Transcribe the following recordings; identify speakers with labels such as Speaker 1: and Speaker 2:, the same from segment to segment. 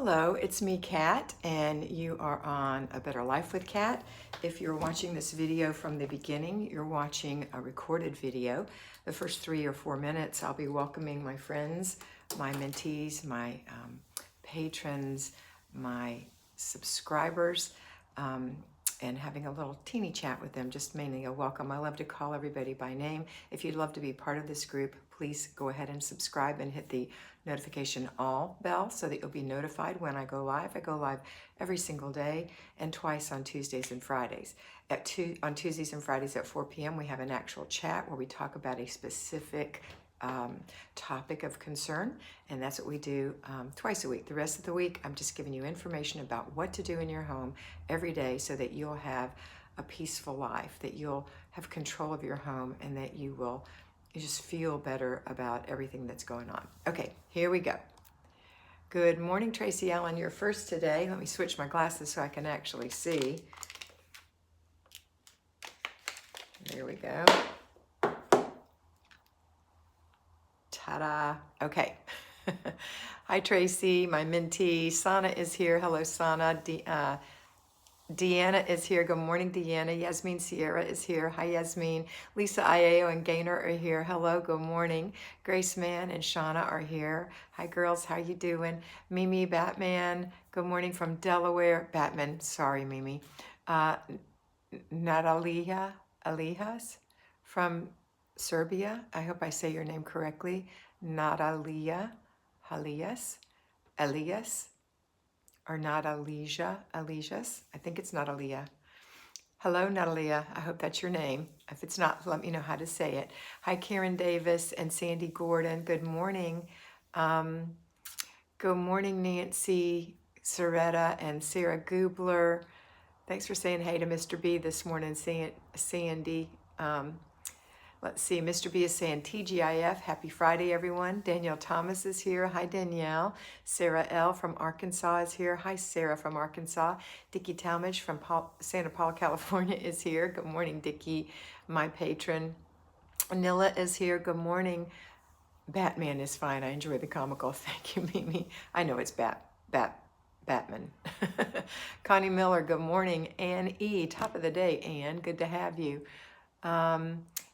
Speaker 1: Hello, it's me, Kat, and you are on A Better Life with Kat. If you're watching this video from the beginning, you're watching a recorded video. The first 3 or 4 minutes, I'll be welcoming my friends, my mentees, my patrons, my subscribers, and having a little teeny chat with them, just mainly a welcome. I love to call everybody by name. If you'd love to be part of this group, please go ahead and subscribe and hit the notification all bell so that you'll be notified when I go live. I go live every single day and twice on Tuesdays and Fridays. On Tuesdays and Fridays at 4 p.m. we have an actual chat where we talk about a specific topic of concern, and that's what we do twice a week. The rest of the week, I'm just giving you information about what to do in your home every day so that you'll have a peaceful life, that you'll have control of your home, and that you just feel better about everything that's going on. Okay, here we go. Good morning, Tracy Allen. You're first today. Let me switch my glasses so I can actually see. There we go. Ta-da. Okay. Hi, Tracy, my mentee. Sana is here. Hello, Sana. Deanna is here. Good morning, Deanna. Yasmin Sierra is here. Hi, Yasmin. Lisa Iao and Gaynor are here. Hello, good morning. Grace Mann and Shauna are here. Hi, girls. How you doing? Mimi Batman. Good morning from Delaware. Batman. Sorry, Mimi. Natalia Alijas from Serbia. I hope I say your name correctly. Natalia Elias. Or Alijas. I think it's Natalia. Hello, Natalia. I hope that's your name. If it's not, let me know how to say it. Hi, Karen Davis and Sandy Gordon. Good morning. Good morning, Nancy Soretta and Sarah Gubler. Thanks for saying hey to Mr. B this morning, Sandy. Let's see, Mr. B is saying TGIF, happy Friday, everyone. Danielle Thomas is here. Hi, Danielle. Sarah L. from Arkansas is here. Hi, Sarah from Arkansas. Dickie Talmadge from Santa Paula, California is here. Good morning, Dickie, my patron. Nilla is here. Good morning. Batman is fine. I enjoy the comical. Thank you, Mimi. I know it's Batman. Connie Miller, good morning. Ann E., top of the day, Ann. Good to have you.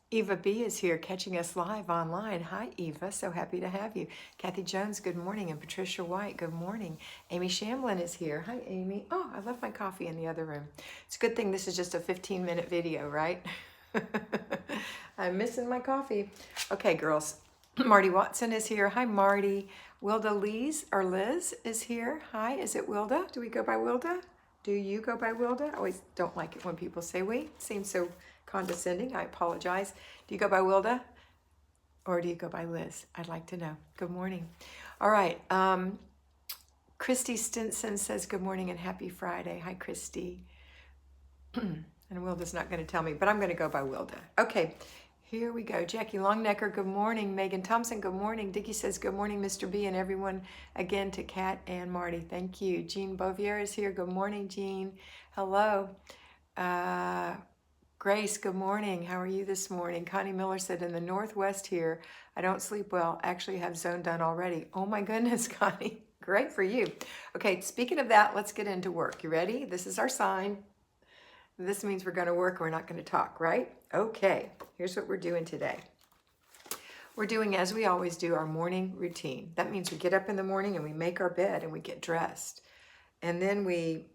Speaker 1: Eva B. is here catching us live online. Hi, Eva. So happy to have you. Kathy Jones, good morning. And Patricia White, good morning. Amy Shamlin is here. Hi, Amy. Oh, I left my coffee in the other room. It's a good thing this is just a 15-minute video, right? I'm missing my coffee. Okay, girls. Marty Watson is here. Hi, Marty. Wilda Liz is here. Hi, is it Wilda? Do we go by Wilda? Do you go by Wilda? I always don't like it when people say we. It seems so condescending. I apologize. Do you go by Wilda or do you go by Liz? I'd like to know. Good morning. All right. Christy Stinson says good morning and happy Friday. Hi, Christy. And Wilda's not going to tell me, but I'm going to go by Wilda. Okay. Here we go. Jackie Longnecker, good morning. Megan Thompson, good morning. Dickie says good morning, Mr. B, and everyone again to Kat and Marty. Thank you. Jean Bovier is here. Good morning, Jean. Hello. Grace, good morning. How are you this morning? Connie Miller said, in the Northwest here, I don't sleep well. Actually have zone done already. Oh my goodness, Connie. Great for you. Okay, speaking of that, let's get into work. You ready? This is our sign. This means we're going to work. We're not going to talk, right? Okay, here's what we're doing today. We're doing, as we always do, our morning routine. That means we get up in the morning and we make our bed and we get dressed. And then we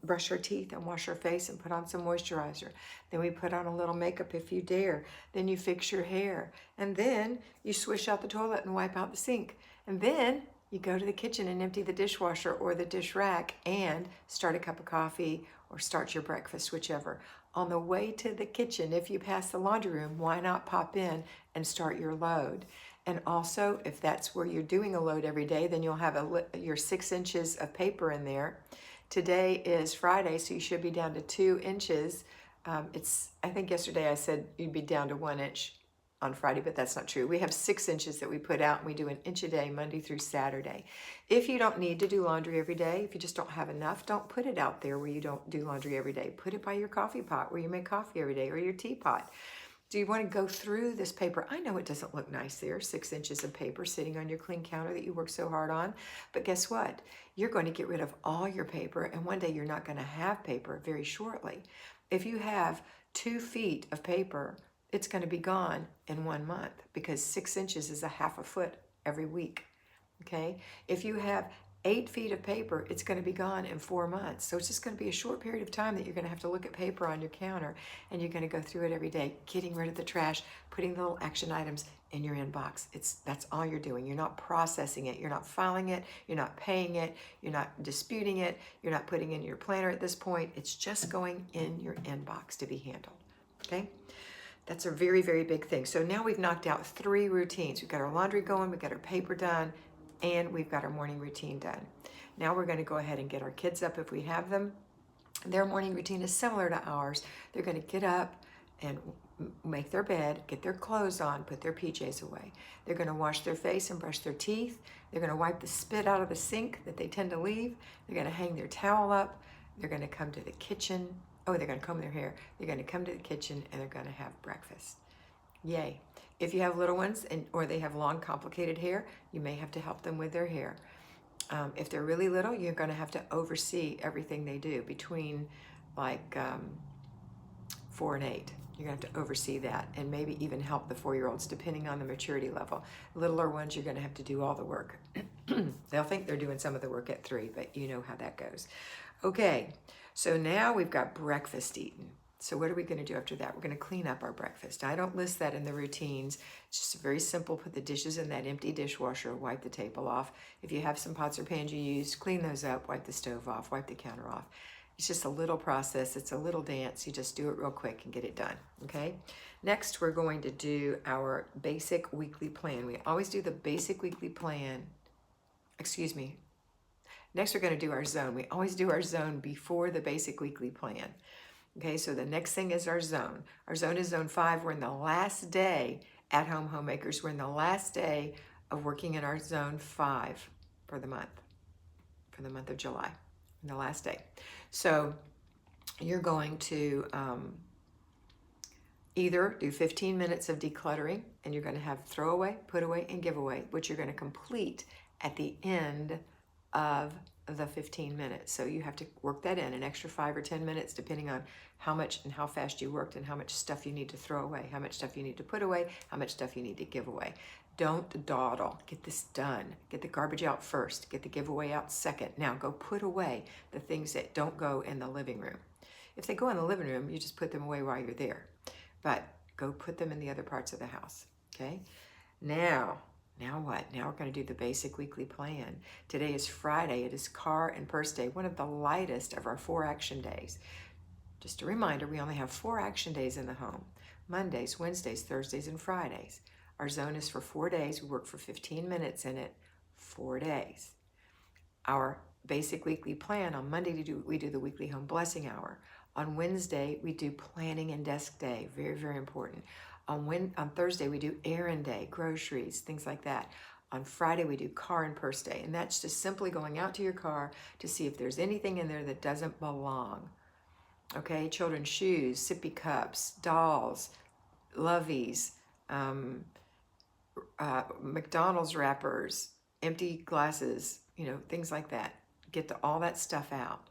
Speaker 1: brush our teeth and wash our face and put on some moisturizer. Then we put on a little makeup if you dare. Then you fix your hair. And then you swish out the toilet and wipe out the sink. And then you go to the kitchen and empty the dishwasher or the dish rack and start a cup of coffee or start your breakfast, whichever. On the way to the kitchen, if you pass the laundry room, why not pop in and start your load? And also, if that's where you're doing a load every day, then you'll have your 6 inches of paper in there. Today is Friday, so you should be down to 2 inches. I think yesterday I said you'd be down to 1 inch on Friday, but that's not true. We have 6 inches that we put out, and we do 1 inch a day, Monday through Saturday. If you don't need to do laundry every day, if you just don't have enough, don't put it out there where you don't do laundry every day. Put it by your coffee pot where you make coffee every day, or your teapot. Do you want to go through this paper? I know it doesn't look nice there, 6 inches of paper sitting on your clean counter that you worked so hard on, but guess what? You're going to get rid of all your paper, and one day you're not going to have paper very shortly. If you have 2 feet of paper, it's going to be gone in 1 month because 6 inches is a half a foot every week, okay? If you have 8 feet of paper, it's going to be gone in 4 months. So it's just going to be a short period of time that you're going to have to look at paper on your counter, and you're going to go through it every day, getting rid of the trash, putting the little action items in your inbox. That's all you're doing. You're not processing it. You're not filing it. You're not paying it. You're not disputing it. You're not putting it in your planner at this point. It's just going in your inbox to be handled, okay? That's a very, very big thing. So now we've knocked out 3 routines. We've got our laundry going, we've got our paper done, and we've got our morning routine done. Now we're going to go ahead and get our kids up if we have them. Their morning routine is similar to ours. They're going to get up and make their bed, get their clothes on, put their PJs away. They're going to wash their face and brush their teeth. They're going to wipe the spit out of the sink that they tend to leave. They're going to hang their towel up. They're going to come to the kitchen. Oh, they're going to comb their hair. They're going to come to the kitchen and they're going to have breakfast. Yay. If you have little ones or they have long, complicated hair, you may have to help them with their hair. If they're really little, you're going to have to oversee everything they do between like 4 and 8. You're going to have to oversee that and maybe even help the 4-year-olds depending on the maturity level. Littler ones, you're going to have to do all the work. They'll think they're doing some of the work at 3, but you know how that goes. Okay, so now we've got breakfast eaten. So what are we going to do after that? We're going to clean up our breakfast. I don't list that in the routines. It's just very simple. Put the dishes in that empty dishwasher, wipe the table off. If you have some pots or pans you use, clean those up, wipe the stove off, wipe the counter off. It's just a little process. It's a little dance. You just do it real quick and get it done, okay? Next, we're going to do our basic weekly plan. We always do the basic weekly plan. Excuse me. Next, we're going to do our zone. We always do our zone before the basic weekly plan. Okay, so the next thing is our zone. Our zone is zone 5. We're in the last day, at-home homemakers. We're in the last day of working in our zone 5 for the month of July, in the last day. So you're going to either do 15 minutes of decluttering, and you're going to have throw away, put away, and give away, which you're going to complete at the end of the 15 minutes. So you have to work that in, an extra 5 or 10 minutes, depending on how much and how fast you worked and how much stuff you need to throw away, how much stuff you need to put away, how much stuff you need to give away. Don't dawdle. Get this done. Get the garbage out first. Get the giveaway out second. Now go put away the things that don't go in the living room. If they go in the living room, you just put them away while you're there. But go put them in the other parts of the house, okay? Now what? Now we're going to do the basic weekly plan. Today is Friday. It is car and purse day, one of the lightest of our 4 action days. Just a reminder, we only have 4 action days in the home. Mondays, Wednesdays, Thursdays, and Fridays. Our zone is for 4 days. We work for 15 minutes in it, 4 days. Our basic weekly plan, on Monday we do the weekly home blessing hour. On Wednesday, we do planning and desk day, very, very important. On Thursday, we do errand day, groceries, things like that. On Friday, we do car and purse day, and that's just simply going out to your car to see if there's anything in there that doesn't belong. Okay, children's shoes, sippy cups, dolls, loveys, McDonald's wrappers, empty glasses, things like that. Get all that stuff out.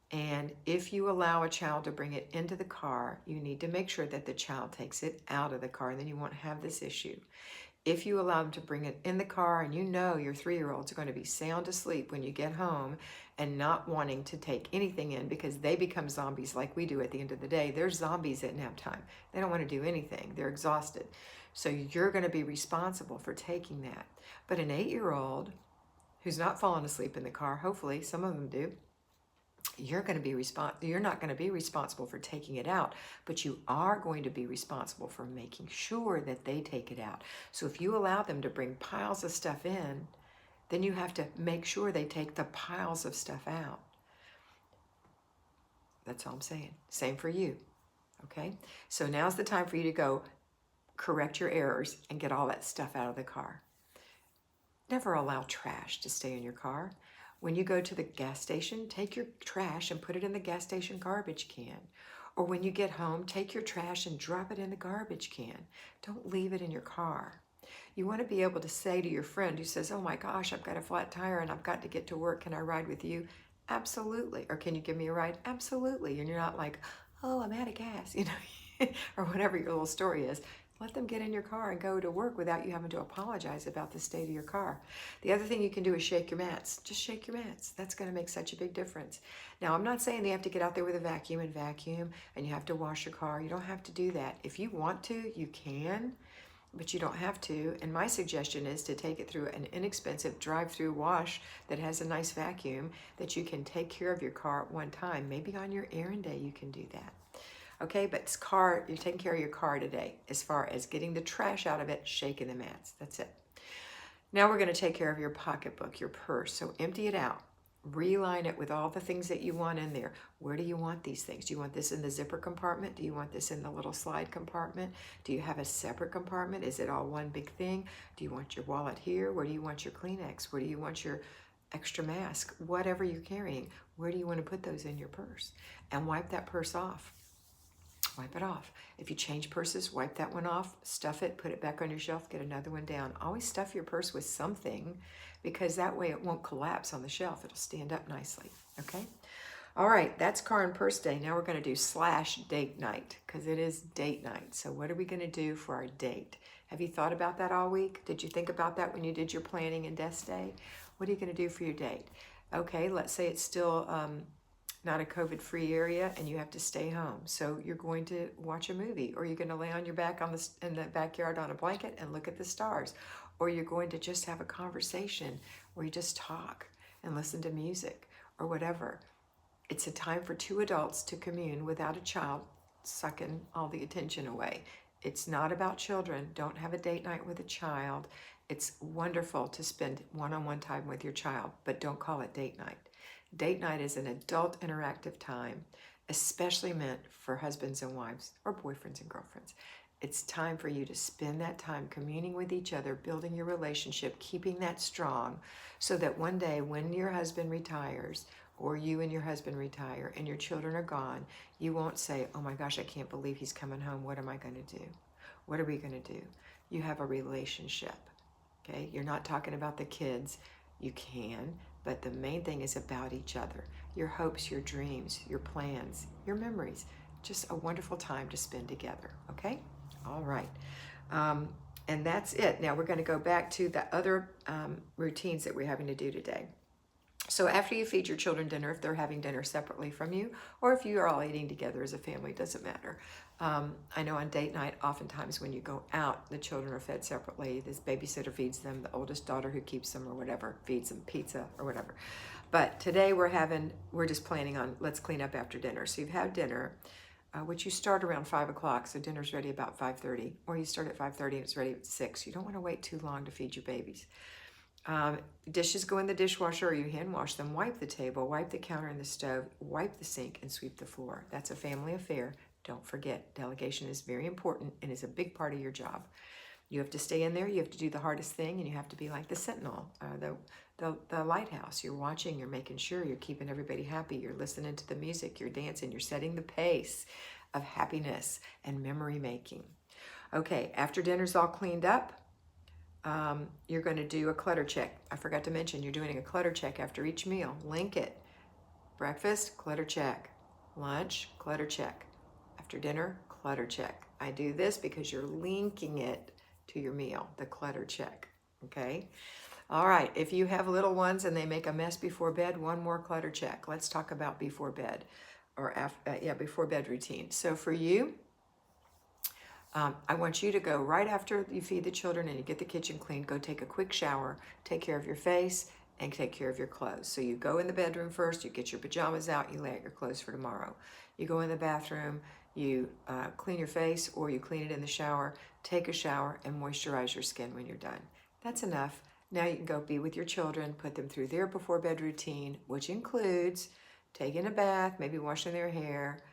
Speaker 1: And if you allow a child to bring it into the car, you need to make sure that the child takes it out of the car, and then you won't have this issue. If you allow them to bring it in the car and you know your 3-year-olds are going to be sound asleep when you get home and not wanting to take anything in because they become zombies like we do at the end of the day. They're zombies at nap time. They don't want to do anything. They're exhausted. So you're going to be responsible for taking that. But an 8-year-old who's not fallen asleep in the car, hopefully some of them do, you're not going to be responsible for taking it out, but you are going to be responsible for making sure that they take it out. So if you allow them to bring piles of stuff in, then you have to make sure they take the piles of stuff out. That's all I'm saying. Same for you, okay? So now's the time for you to go correct your errors and get all that stuff out of the car. Never allow trash to stay in your car. When you go to the gas station, take your trash and put it in the gas station garbage can. Or when you get home, take your trash and drop it in the garbage can. Don't leave it in your car. You want to be able to say to your friend who says, oh my gosh, I've got a flat tire and I've got to get to work. Can I ride with you? Absolutely. Or can you give me a ride? Absolutely. And you're not like, oh, I'm out of gas, or whatever your little story is. Let them get in your car and go to work without you having to apologize about the state of your car. The other thing you can do is shake your mats. Just shake your mats. That's going to make such a big difference. Now, I'm not saying you have to get out there with a vacuum and you have to wash your car. You don't have to do that. If you want to, you can, but you don't have to. And my suggestion is to take it through an inexpensive drive-through wash that has a nice vacuum that you can take care of your car at one time. Maybe on your errand day you can do that. Okay, but you're taking care of your car today as far as getting the trash out of it, shaking the mats. That's it. Now we're going to take care of your pocketbook, your purse. So empty it out. Reline it with all the things that you want in there. Where do you want these things? Do you want this in the zipper compartment? Do you want this in the little slide compartment? Do you have a separate compartment? Is it all one big thing? Do you want your wallet here? Where do you want your Kleenex? Where do you want your extra mask? Whatever you're carrying, where do you want to put those in your purse? And wipe that purse off. Wipe it off. If you change purses, wipe that one off, stuff it, put it back on your shelf, get another one down. Always stuff your purse with something because that way it won't collapse on the shelf. It'll stand up nicely, okay? All right, that's car and purse day. Now we're going to do / date night because it is date night. So what are we going to do for our date? Have you thought about that all week? Did you think about that when you did your planning and desk day? What are you going to do for your date? Okay, let's say it's still not a COVID-free area and you have to stay home. So you're going to watch a movie, or you're going to lay on your back in the backyard on a blanket and look at the stars, or you're going to just have a conversation where you just talk and listen to music or whatever. It's a time for two adults to commune without a child sucking all the attention away. It's not about children. Don't have a date night with a child. It's wonderful to spend one-on-one time with your child, but don't call it date night. Date night is an adult interactive time, especially meant for husbands and wives or boyfriends and girlfriends. It's time for you to spend that time communing with each other, building your relationship, keeping that strong, so that one day when your husband retires, or you and your husband retire and your children are gone, you won't say, oh my gosh, I can't believe he's coming home. What am I going to do? What are we going to do? You have a relationship, okay? You're not talking about the kids. You can, but the main thing is about each other. Your hopes, your dreams, your plans, your memories. Just a wonderful time to spend together, okay? All right. And that's it. Now we're going to go back to the other routines that we're having to do today. So after you feed your children dinner, if they're having dinner separately from you, or if you are all eating together as a family, doesn't matter. I know on date night, oftentimes when you go out, the children are fed separately. This babysitter feeds them, the oldest daughter who keeps them or whatever, feeds them pizza or whatever. But today we're just planning on, let's clean up after dinner. So you've had dinner, which you start around 5 o'clock, so dinner's ready about 5:30, or you start at 5:30 and it's ready at 6. You don't want to wait too long to feed your babies. Dishes go in the dishwasher or you hand wash them. Wipe the table, wipe the counter and the stove, wipe the sink, and sweep the floor. That's a family affair. Don't forget, delegation is very important and is a big part of your job. You have to stay in there, you have to do the hardest thing, and you have to be like the sentinel, the lighthouse. You're watching, you're making sure, you're keeping everybody happy, you're listening to the music, you're dancing, you're setting the pace of happiness and memory making. Okay, after dinner's all cleaned up, you're going to do a clutter check. I forgot to mention, you're doing a clutter check after each meal. Link it. Breakfast, clutter check. Lunch, clutter check. After dinner, clutter check. I do this because you're linking it to your meal, the clutter check, okay? All right, if you have little ones and they make a mess before bed, one more clutter check. Let's talk about before bed, or before bed routine. So for you, I want you to go right after you feed the children and you get the kitchen clean, go take a quick shower, take care of your face, and take care of your clothes. So you go in the bedroom first, you get your pajamas out, you lay out your clothes for tomorrow. You go in the bathroom, you clean your face, or you clean it in the shower, take a shower, and moisturize your skin when you're done. That's enough. Now you can go be with your children, put them through their before bed routine, which includes taking a bath, maybe washing their hair,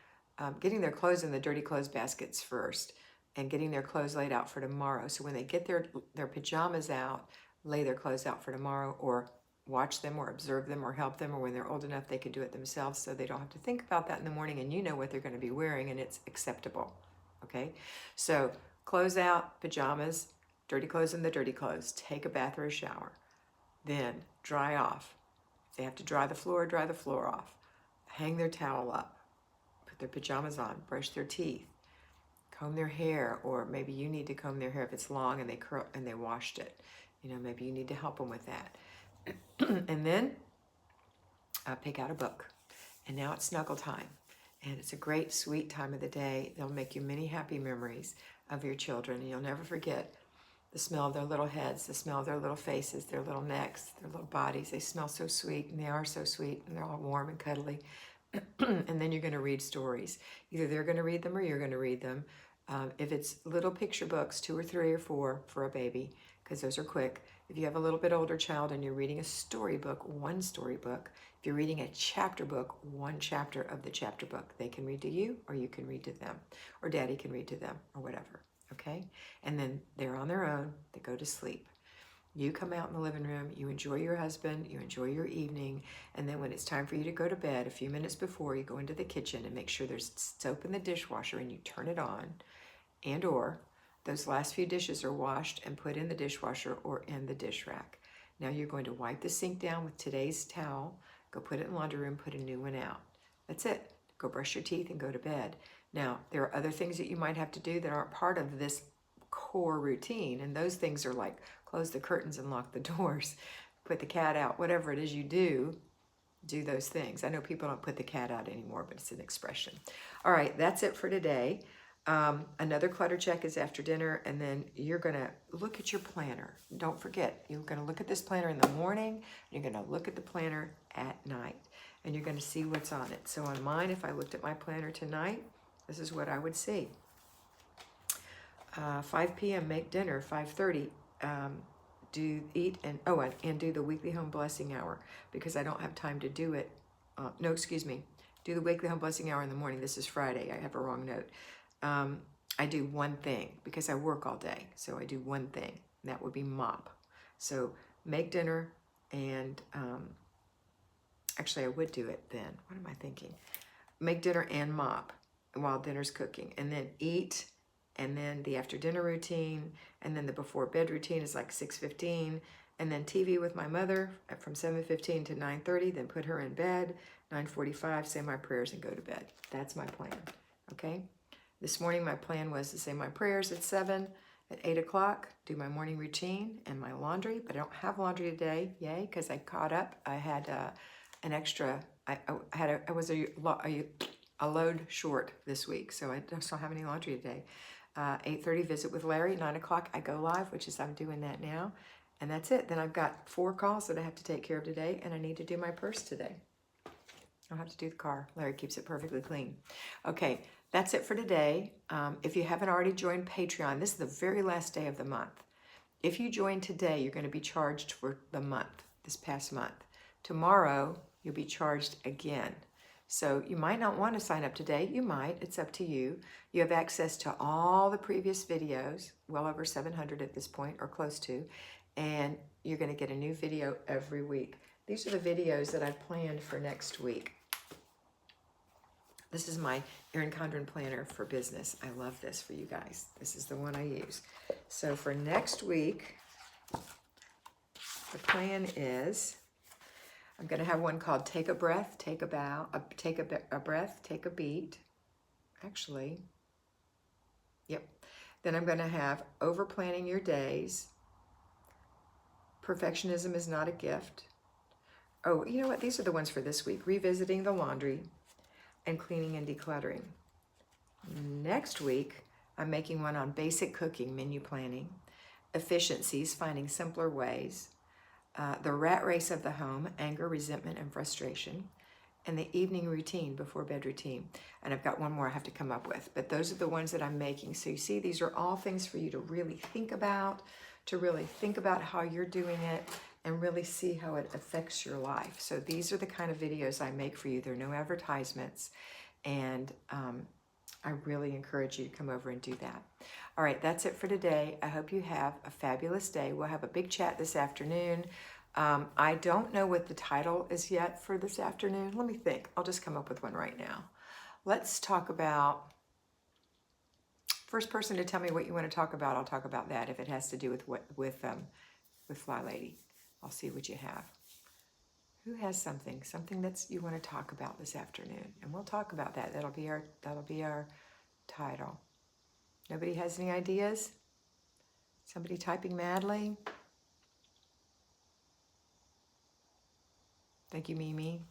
Speaker 1: getting their clothes in the dirty clothes baskets first, and getting their clothes laid out for tomorrow. So when they get their pajamas out, lay their clothes out for tomorrow, or watch them or observe them or help them, or when they're old enough they can do it themselves, so they don't have to think about that in the morning, and you know what they're going to be wearing and it's acceptable. Okay, so clothes out, pajamas, dirty clothes in the dirty clothes, take a bath or a shower, then dry off. If they have to dry the floor off, hang their towel up, put their pajamas on, brush their teeth, comb their hair, or maybe you need to comb their hair if it's long and they washed it. You know, maybe you need to help them with that. And then pick out a book. And now it's snuggle time. And it's a great, sweet time of the day. They'll make you many happy memories of your children. And you'll never forget the smell of their little heads, the smell of their little faces, their little necks, their little bodies. They smell so sweet, and they are so sweet, and they're all warm and cuddly. And then you're going to read stories. Either they're going to read them or you're going to read them. If it's little picture books, 2 or 3 or 4 for a baby, because those are quick. If you have a little bit older child and you're reading a storybook, 1 storybook. If you're reading a chapter book, 1 chapter of the chapter book. They can read to you, or you can read to them, or daddy can read to them, or whatever. Okay? And then they're on their own. They go to sleep. You come out in the living room, you enjoy your husband, you enjoy your evening, and then when it's time for you to go to bed, a few minutes before, you go into the kitchen and make sure there's soap in the dishwasher and you turn it on, and or those last few dishes are washed and put in the dishwasher or in the dish rack. Now you're going to wipe the sink down with today's towel, go put it in the laundry room, put a new one out. That's it. Go brush your teeth and go to bed. Now, there are other things that you might have to do that aren't part of this core routine, and those things are like close the curtains and lock the doors, put the cat out, whatever it is you do those things. I know people don't put the cat out anymore, but it's an expression. All right, that's it for today. Another clutter check is after dinner, and then you're going to look at your planner. Don't forget, you're going to look at this planner in the morning, you're going to look at the planner at night, and you're going to see what's on it. So on mine, if I looked at my planner tonight, this is what I would see. 5 p.m. make dinner. 5:30 do eat and do the weekly home blessing hour, because I don't have time to do it. Do the weekly home blessing hour in the morning. This is Friday. I have a wrong note. I do one thing because I work all day. So I do one thing, and that would be mop. So make dinner, and actually I would do it then. What am I thinking? Make dinner and mop while dinner's cooking, and then eat, and then the after dinner routine, and then the before bed routine is like 6:15, and then TV with my mother from 7:15 to 9:30, then put her in bed, 9:45, say my prayers and go to bed. That's my plan, okay? This morning my plan was to say my prayers at 7, at 8 o'clock, do my morning routine and my laundry, but I don't have laundry today, yay, because I caught up. I had an extra, I was a load short this week, so I don't have any laundry today. 8:30 visit with Larry, 9 o'clock I go live, which is I'm doing that now, and that's it. Then I've got 4 calls that I have to take care of today, and I need to do my purse today. I'll have to do the car. Larry keeps it perfectly clean. Okay, that's it for today. If you haven't already joined Patreon, this is the very last day of the month. If you join today, you're going to be charged for the month, this past month. Tomorrow, you'll be charged again. So you might not want to sign up today. You might. It's up to you. You have access to all the previous videos, well over 700 at this point, or close to, and you're going to get a new video every week. These are the videos that I've planned for next week. This is my Erin Condren planner for business. I love this for you guys. This is the one I use. So for next week, the plan is I'm going to have one called Take a Breath, Take a Bow, Take a Breath, Take a Beat. Actually, yep. Then I'm going to have Over Planning Your Days, Perfectionism is Not a Gift. Oh, you know what? These are the ones for this week. Revisiting the Laundry and Cleaning and Decluttering. Next week, I'm making one on basic cooking, menu planning, efficiencies, finding simpler ways, the rat race of the home, anger, resentment, and frustration, and the evening routine, before bed routine. And I've got one more I have to come up with, but those are the ones that I'm making. So you see, these are all things for you to really think about, how you're doing it, and really see how it affects your life. So these are the kind of videos I make for you. There are no advertisements, and I really encourage you to come over and do that. All right, that's it for today. I hope you have a fabulous day. We'll have a big chat this afternoon. I don't know what the title is yet for this afternoon. Let me think. I'll just come up with one right now. Let's talk about, first person to tell me what you want to talk about, I'll talk about that. If it has to do with Flylady, I'll see what you have. Who has something that's you want to talk about this afternoon? And we'll talk about that. That'll be our title. Nobody has any ideas? Somebody typing madly? Thank you, Mimi.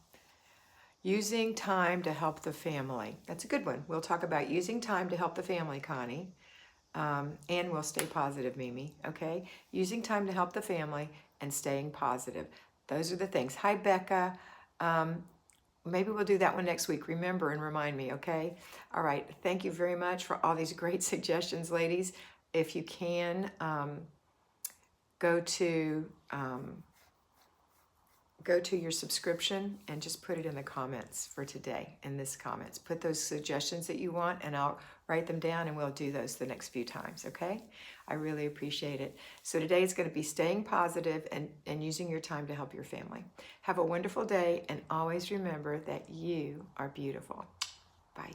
Speaker 1: Using time to help the family. That's a good one. We'll talk about using time to help the family, Connie. And we'll stay positive, Mimi, okay? Using time to help the family and staying positive. Those are the things. Hi, Becca. Maybe we'll do that one next week. Remember and remind me, okay? All right. Thank you very much for all these great suggestions, ladies. If you can, go to your subscription and just put it in the comments for today, in this comments. Put those suggestions that you want, and I'll write them down, and we'll do those the next few times, okay? I really appreciate it. So today is going to be staying positive and using your time to help your family. Have a wonderful day, and always remember that you are beautiful. Bye.